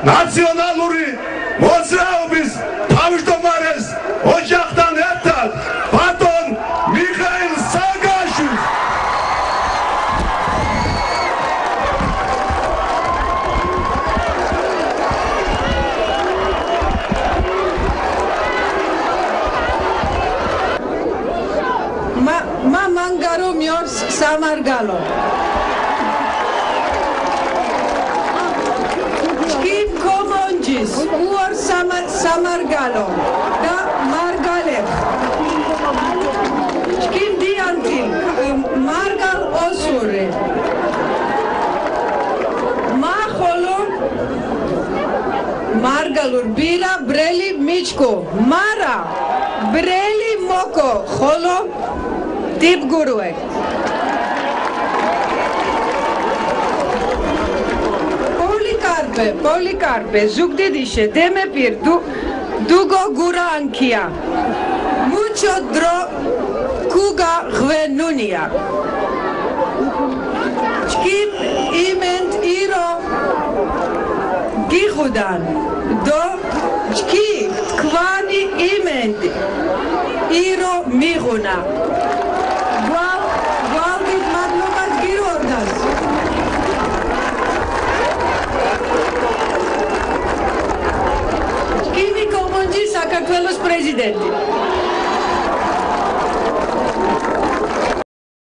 ნაციონალური მოძრაობის თავმჯდომარეს ოჯახთან ერთად ბატონ მიხეილ სააკაშვილს. მანგარო მიორს სამარგალო ჩკიმ კომონჯის უარ სამარგალო და მარგალებ ჩკიმ დიანტი მარგალ ოსური მახოლო მარგალურ ბირა ბრელი მიჩკო მარა ბრელი მოკო ხოლო Dibguruek. Polikarpe, Zugdidishe, Demepir, Dugo Gurankia. Mucho dro Kuga Gvenunia. Chkim iment iro Gihudan. Do Chki Kvani iment iro Mihuna.